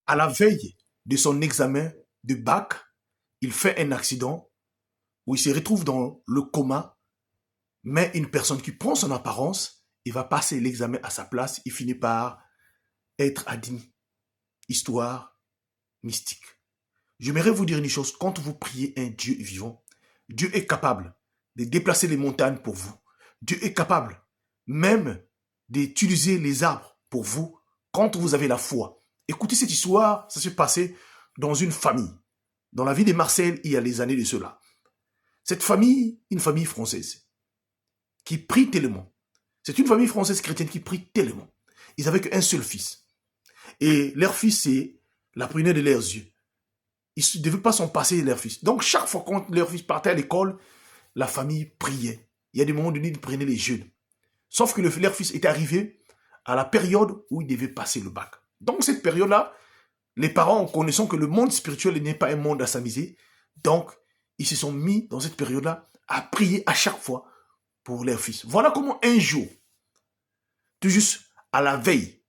À la veille de son examen de bac, il fait un accident où il se retrouve dans le coma, mais une personne qui prend son apparence et va passer l'examen à sa place, il finit par être admis. Histoire mystique. J'aimerais vous dire une chose, quand vous priez un Dieu vivant, Dieu est capable de déplacer les montagnes pour vous. Dieu est capable même d'utiliser les arbres pour vous quand vous avez la foi. Écoutez cette histoire, ça s'est passé dans une famille. Dans la ville de Marseille, il y a des années de cela. Cette famille, une famille française, qui prie tellement. C'est une famille française chrétienne qui prie tellement. Ils n'avaient qu'un seul fils. Et leur fils, c'est la prunelle de leurs yeux. Ils ne devaient pas s'en passer de leur fils. Donc, chaque fois quand leur fils partait à l'école, la famille priait. Il y a des moments donnés, ils prenaient les jeunes. Sauf que leur fils est arrivé à la période où il devait passer le bac. Donc, cette période-là, les parents, en connaissant que le monde spirituel n'est pas un monde à s'amuser, donc, ils se sont mis dans cette période-là à prier à chaque fois pour leur fils. Voilà comment un jour, tout juste à la veille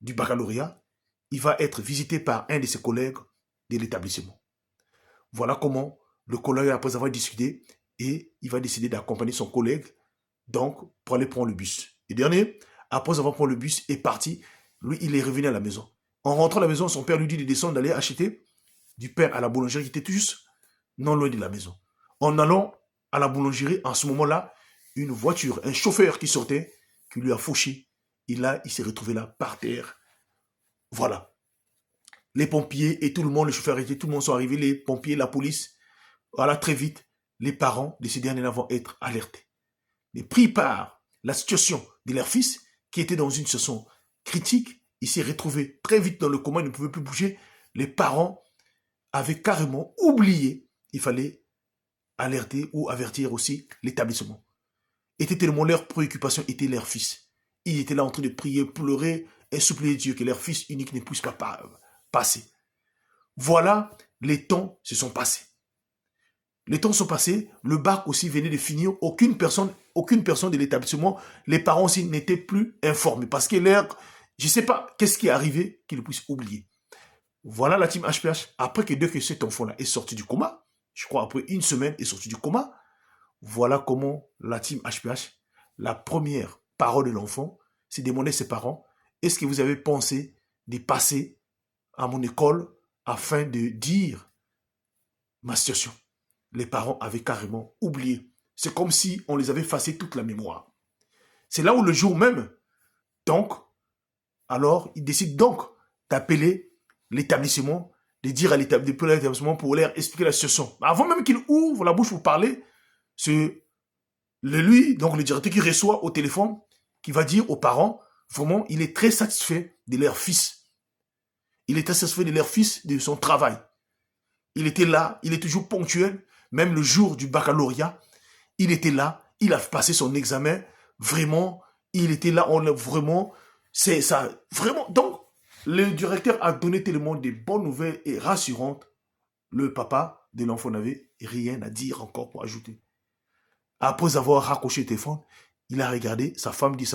du baccalauréat, il va être visité par un de ses collègues de l'établissement. Voilà comment le collègue, après avoir discuté, et il va décider d'accompagner son collègue donc pour aller prendre le bus. Le dernier, après avoir pris le bus, est parti. Lui, il est revenu à la maison. En rentrant à la maison, son père lui dit de descendre, d'aller acheter du pain à la boulangerie qui était tout juste non loin de la maison. En allant à la boulangerie, en ce moment-là, une voiture, un chauffeur qui sortait, qui lui a fauché. Et là, il s'est retrouvé là, par terre. Voilà. Les pompiers et tout le monde, les chauffeurs et tout le monde sont arrivés, les pompiers, la police. Voilà, très vite, les parents de ces derniers vont être alertés. Mais pris par la situation de leur fils, qui était dans une situation critique, il s'est retrouvé très vite dans le coma, il ne pouvait plus bouger. Les parents avaient carrément oublié, il fallait alerter ou avertir aussi l'établissement. Était tellement leur préoccupation était leur fils. Ils étaient là en train de prier, pleurer et supplier Dieu que leur fils unique ne puisse pas passer. Voilà, les temps se sont passés. Les temps sont passés, le bac aussi venait de finir, aucune personne de l'établissement, les parents aussi n'étaient plus informés parce que je ne sais pas qu'est-ce qui est arrivé qu'ils puissent oublier. Voilà la team HPH, après que cet enfant-là est sorti du coma, je crois après une semaine est sorti du coma, voilà comment la team HPH, la première parole de l'enfant, s'est demandé à ses parents, est-ce que vous avez pensé de passer à mon école afin de dire ma situation? Les parents avaient carrément oublié. C'est comme si on les avait effacé toute la mémoire. C'est là où le jour même, donc, alors, ils décident donc d'appeler l'établissement, de dire à l'établissement pour leur expliquer la situation. Avant même qu'il ouvre la bouche pour parler, c'est lui, donc le directeur qui reçoit au téléphone, qui va dire aux parents, vraiment, il est très satisfait de leur fils. Il est très satisfait de leur fils, de son travail. Il était là, il est toujours ponctuel, même le jour du baccalauréat, il était là, il a passé son examen, vraiment, il était là, vraiment, c'est ça, vraiment. Donc, le directeur a donné tellement de bonnes nouvelles et rassurantes. Le papa de l'enfant n'avait rien à dire encore pour ajouter. Après avoir raccroché le téléphone, il a regardé, sa femme dit,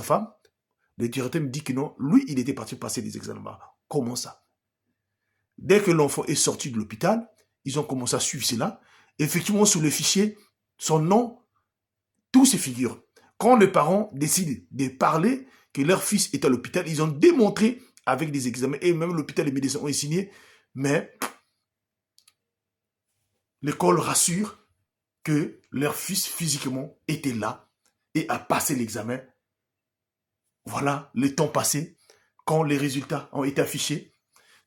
le directeur me dit que non, lui, il était parti passer des examens. Comment ça? Dès que l'enfant est sorti de l'hôpital, ils ont commencé à suivre cela. Effectivement, sur le fichier, son nom, tout se figure. Quand les parents décident de parler que leur fils est à l'hôpital, ils ont démontré avec des examens, et même l'hôpital, les médecins ont signé, mais l'école rassure que leur fils physiquement était là et a passé l'examen. Voilà, le temps passé, quand les résultats ont été affichés,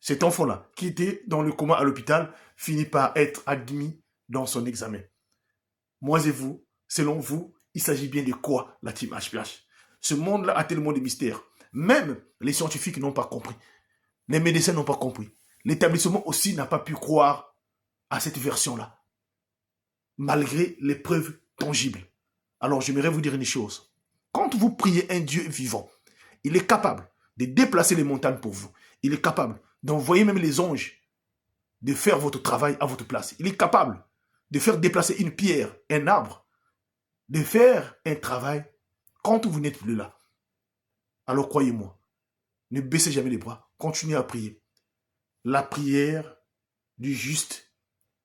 cet enfant-là, qui était dans le coma à l'hôpital, finit par être admis dans son examen. Moi et vous, selon vous, il s'agit bien de quoi, la team HPH? Ce monde-là a tellement de mystères. Même les scientifiques n'ont pas compris. Les médecins n'ont pas compris. L'établissement aussi n'a pas pu croire à cette version-là, malgré les preuves tangibles. Alors, j'aimerais vous dire une chose. Quand vous priez un Dieu vivant, il est capable de déplacer les montagnes pour vous. Il est capable d'envoyer même les anges, de faire votre travail à votre place. Il est capable de faire déplacer une pierre, un arbre, de faire un travail quand vous n'êtes plus là. Alors croyez-moi, ne baissez jamais les bras, continuez à prier. la prière du juste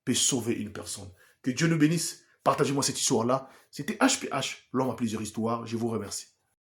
peut sauver une personne. Que Dieu nous bénisse. Partagez-moi cette histoire-là. C'était HPH, l'homme à plusieurs histoires. Je vous remercie.